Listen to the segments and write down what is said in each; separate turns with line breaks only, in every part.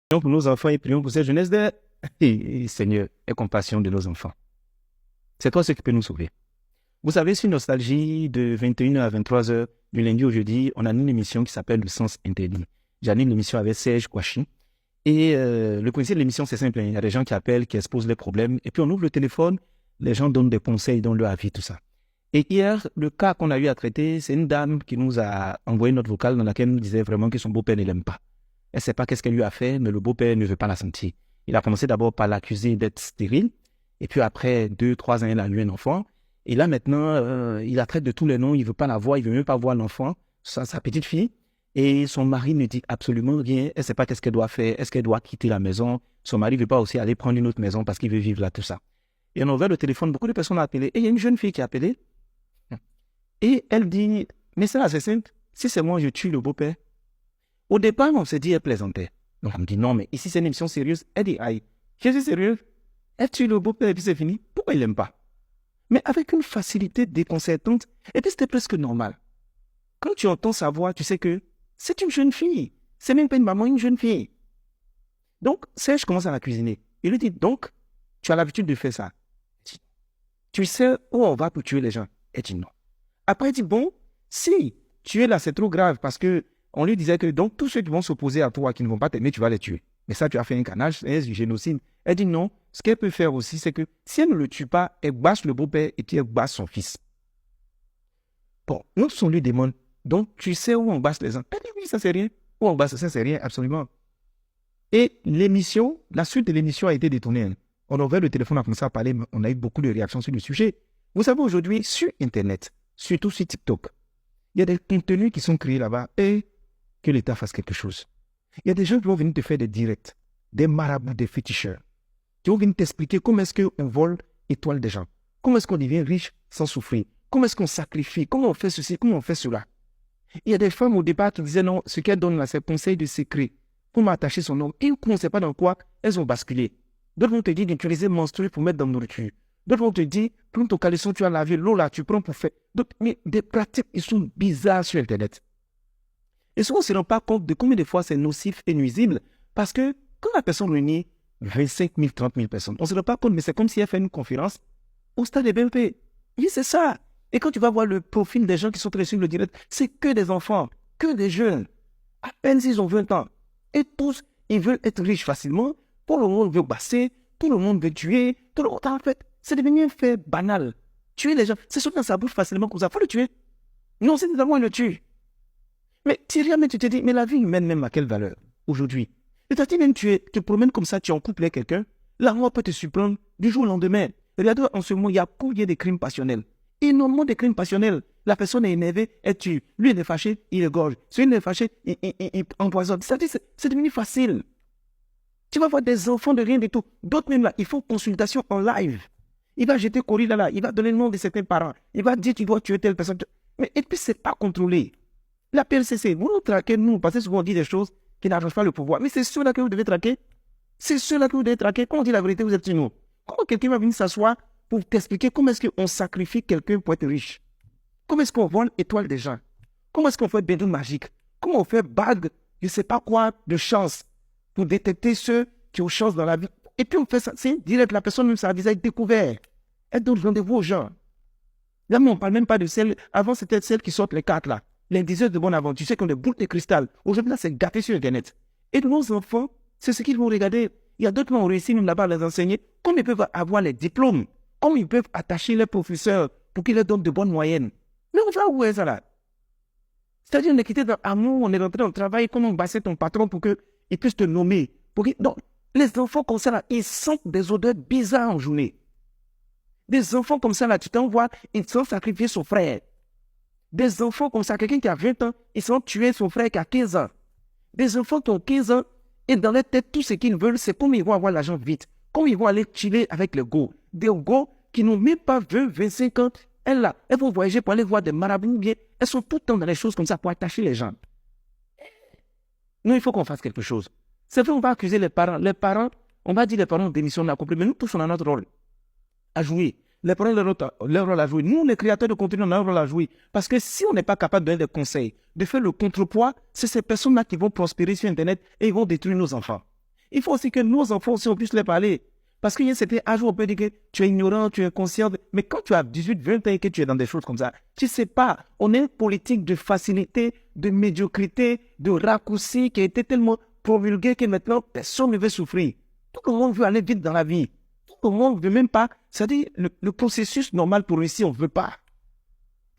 Prions pour nos enfants et prions pour cette jeunesse de... Seigneur, aie compassion de nos enfants. C'est toi ce qui peut nous sauver. Vous savez, sur Nostalgie, de 21h à 23h, du lundi au jeudi, on a une émission qui s'appelle Le Sens Interdit. J'anime l'émission avec Serge Kouachi. Et le principe de l'émission, c'est simple. Il y a des gens qui appellent, qui exposent les problèmes. Et puis, on ouvre le téléphone, les gens donnent des conseils, donnent leur avis, tout ça. Et hier, le cas qu'on a eu à traiter, c'est une dame qui nous a envoyé notre vocale dans laquelle elle nous disait vraiment que son beau-père ne l'aime pas. Elle ne sait pas qu'est-ce qu'elle lui a fait, mais le beau-père ne veut pas la sentir. Il a commencé d'abord par l'accuser d'être stérile. Et puis après 2-3 ans, il a eu un enfant. Et là maintenant, il la traite de tous les noms. Il ne veut pas la voir, il ne veut même pas voir l'enfant, sa petite fille. Et son mari ne dit absolument rien. Elle ne sait pas qu'est-ce qu'elle doit faire. Est-ce qu'elle doit quitter la maison? Son mari ne veut pas aussi aller prendre une autre maison parce qu'il veut vivre là, tout ça. Et on a ouvert le téléphone, beaucoup de personnes ont appelé. Et il y a une jeune fille qui a appelé. Et elle dit, mais c'est simple. Si c'est moi, je tue le beau-père. Au départ, on s'est dit, elle plaisantait. Donc, on me dit, non, mais ici, c'est une émission sérieuse. Elle dit, aïe, je suis sérieuse. Elle tue le beau-père et puis c'est fini. Pourquoi il l'aime pas? Mais avec une facilité déconcertante. Et puis, c'était presque normal. Quand tu entends sa voix, tu sais que c'est une jeune fille. C'est même pas une maman, une jeune fille. Donc, Serge commence à la cuisiner. Il lui dit, donc, tu as l'habitude de faire ça. Tu sais où on va pour tuer les gens? Elle dit non. Après, il dit, bon, si tu es là, c'est trop grave parce que on lui disait que donc tous ceux qui vont s'opposer à toi, qui ne vont pas t'aimer, tu vas les tuer. Mais ça, tu as fait un canage, c'est du génocide. Elle dit non. Ce qu'elle peut faire aussi, c'est que si elle ne le tue pas, elle bâche le beau-père et puis elle bâche son fils. Bon, nous, on lui demande, donc tu sais où on bâche les gens? Elle dit oui, ça c'est rien. Où on bâche, ça c'est rien, absolument. Et l'émission, la suite de l'émission a été détournée. On a ouvert le téléphone, on a commencé à parler, on a eu beaucoup de réactions sur le sujet. Vous savez, aujourd'hui, sur Internet, surtout sur TikTok, il y a des contenus qui sont créés là-bas et que l'État fasse quelque chose. Il y a des gens qui vont venir te faire des directs, des marabouts, des féticheurs, qui vont venir t'expliquer comment est-ce qu'on vole étoile des gens, comment est-ce qu'on devient riche sans souffrir, comment est-ce qu'on sacrifie, comment on fait ceci, comment on fait cela. Il y a des femmes au départ qui disaient non, ce qu'elles donnent là, c'est conseil de secret pour m'attacher son homme. Et on ne sait pas dans quoi elles ont basculé. D'autres vont te dire d'utiliser menstrues pour mettre dans la nourriture. D'autres vont te dire, prends ton caleçon, tu as lavé, l'eau là, tu prends pour faire. Mais des pratiques, ils sont bizarres sur Internet. Et souvent, on ne se rend pas compte de combien de fois c'est nocif et nuisible. Parce que quand la personne réunit 25 000, 30 000 personnes, on ne se rend pas compte, mais c'est comme si elle fait une conférence au stade des BNP. Oui, c'est ça. Et quand tu vas voir le profil des gens qui sont très sur le direct, c'est que des enfants, que des jeunes. À peine s'ils ont 20 ans. Et tous, ils veulent être riches facilement. Tout le monde veut basser, tout le monde veut tuer. Tout le monde, en fait, c'est devenu un fait banal. Tuer les gens, c'est sûr que ça bouge facilement comme ça. Il faut le tuer. Non, c'est évidemment, il le tue. Mais tu te dis, mais la vie humaine même à quelle valeur aujourd'hui? C'est-à-dire même tu te promènes comme ça, tu es en couple avec quelqu'un, la mort peut te surprendre du jour au lendemain. Regardez, en ce moment, il y a combien de crimes passionnels? Énormément de crimes passionnels. La personne est énervée, elle tue. Lui, il est fâché, il égorge. Celui-là, il est fâché, il empoisonne. C'est-à-dire, c'est devenu facile. Tu vas voir des enfants de rien du tout. D'autres même là, ils font consultation en live. Il va jeter courrier là, il va donner le nom de certains parents. Il va dire, tu dois tuer telle personne. Mais et puis, c'est pas contrôlé. La PLCC, vous nous traquez, nous, parce que souvent on dit des choses qui n'arrangent pas le pouvoir. Mais c'est ceux-là que vous devez traquer. C'est ceux-là que vous devez traquer. Quand on dit la vérité, vous êtes sur nous. Comment quelqu'un va venir s'asseour pour t'expliquer comment est-ce qu'on sacrifie quelqu'un pour être riche? Comment est-ce qu'on vole étoile des gens? Comment est-ce qu'on fait bédou magique? Comment on fait bague, je ne sais pas quoi, de chance pour détecter ceux qui ont chance dans la vie? Et puis on fait ça, c'est direct, la personne même, ça a visage découvert. Elle donne rendez-vous aux gens. Là, mais on ne parle même pas de celles, avant c'était celles qui sortent les cartes là. L'indiceuse de bonne aventure, tu sais qu'on a des boules de cristal. Aujourd'hui, là, c'est gâté sur Internet. Et nos enfants, c'est ce qu'ils vont regarder. Il y a d'autres qui ont réussi, même là-bas, à les enseigner. Comme ils peuvent avoir les diplômes, comme ils peuvent attacher les professeurs pour qu'ils leur donnent de bonnes moyennes. Mais on va où est ça là? C'est-à-dire, on est quitté dans l'amour, on est rentré dans le travail, comment on bassait ton patron pour qu'il puisse te nommer. Donc, les enfants comme ça là, ils sentent des odeurs bizarres en journée. Des enfants comme ça là, tu t'envoies, ils sont sacrifiés son frère. Des enfants comme ça, quelqu'un qui a 20 ans, ils sont tués son frère qui a 15 ans. Des enfants qui ont 15 ans, et dans leur tête, tout ce qu'ils veulent, c'est comment ils vont avoir l'argent vite. Comment ils vont aller chiller avec les go. Des go qui n'ont même pas 20, 25 ans. Elles vont voyager pour aller voir des marabouts bien. Elles sont tout le temps dans les choses comme ça pour attacher les gens. Non, il faut qu'on fasse quelque chose. C'est vrai, on va accuser les parents. Les parents, on va dire les parents démissionnent, mais nous tous on a notre rôle à jouer. Les parents ont leur rôle à jouer. Nous, les créateurs de contenu, on a un rôle à jouer. Parce que si on n'est pas capable de donner des conseils, de faire le contrepoids, c'est ces personnes-là qui vont prospérer sur Internet et ils vont détruire nos enfants. Il faut aussi que nos enfants aussi, on puisse les parler. Parce qu'il y a certains âges où on peut dire que tu es ignorant, tu es inconscient. Mais quand tu as 18, 20 ans et que tu es dans des choses comme ça, tu ne sais pas. On a une politique de facilité, de médiocrité, de raccourci qui a été tellement promulguée que maintenant, personne ne veut souffrir. Tout le monde veut aller vite dans la vie. Tout le monde ne veut même pas. C'est-à-dire, le processus normal pour réussir, on ne veut pas.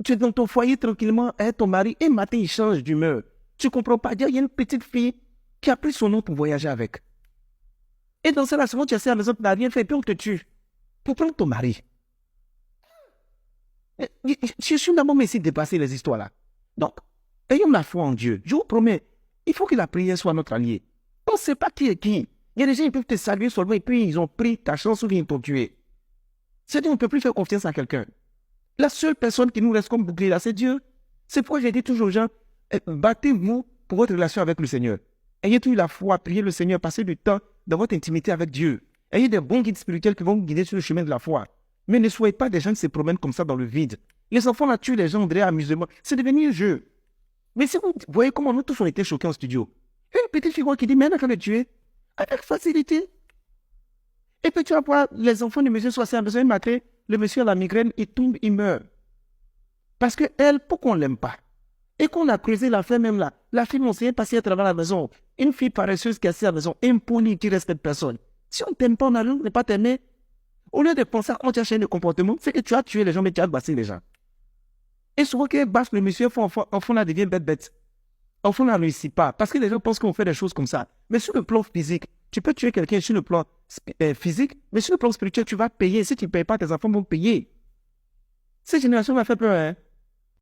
Tu es dans ton foyer tranquillement, ton mari, et matin, il change d'humeur. Tu ne comprends pas. Il y a une petite fille qui a pris son nom pour voyager avec. Et dans ce moment, tu as à la maison, tu n'as rien fait, puis on te tue. Pour prendre ton mari. Je suis d'abord essayer de dépasser les histoires là. Donc, ayons la foi en Dieu. Je vous promets, il faut que la prière soit notre allié. On ne sait pas qui est qui. Il y a des gens qui peuvent te saluer seulement et puis ils ont pris ta chance ou ils t'ont tué. C'est-à-dire qu'on ne peut plus faire confiance à quelqu'un. La seule personne qui nous reste comme bouclier là, c'est Dieu. C'est pourquoi j'ai dit toujours aux gens, battez-vous pour votre relation avec le Seigneur. Ayez toujours la foi, priez le Seigneur, passez du temps dans votre intimité avec Dieu. Ayez des bons guides spirituels qui vont vous guider sur le chemin de la foi. Mais ne soyez pas des gens qui se promènent comme ça dans le vide. Les enfants là tuent les gens, on dirait amusement. C'est devenu un jeu. Mais si vous voyez comment nous tous on été choqués en studio. Une petite figure qui dit, mais elle a qu'à le tuer. Avec facilité. Et puis tu vas voir les enfants du monsieur 62 matin, le monsieur a la migraine, il tombe, il meurt. Parce que elle, pourquoi on ne l'aime pas? Et qu'on a creusé la femme même là. La fille, on s'est passée à travers la maison. Une fille paresseuse qui est assise à la maison, impolie, qui respecte personne. Si on ne t'aime pas, on n'est pas t'aimer. Au lieu de penser à comment tu as changé de comportement, c'est que tu as tué les gens, mais tu as bassé les gens. Et souvent, quand basse le monsieur, enfant là devient bête. Enfant là ne réussit pas. Parce que les gens pensent qu'on fait des choses comme ça. Mais sur le plan physique, tu peux tuer quelqu'un sur le plan physique, mais sur le plan spirituel, tu vas payer. Si tu ne payes pas, tes enfants vont payer. Cette génération m'a fait peur, hein.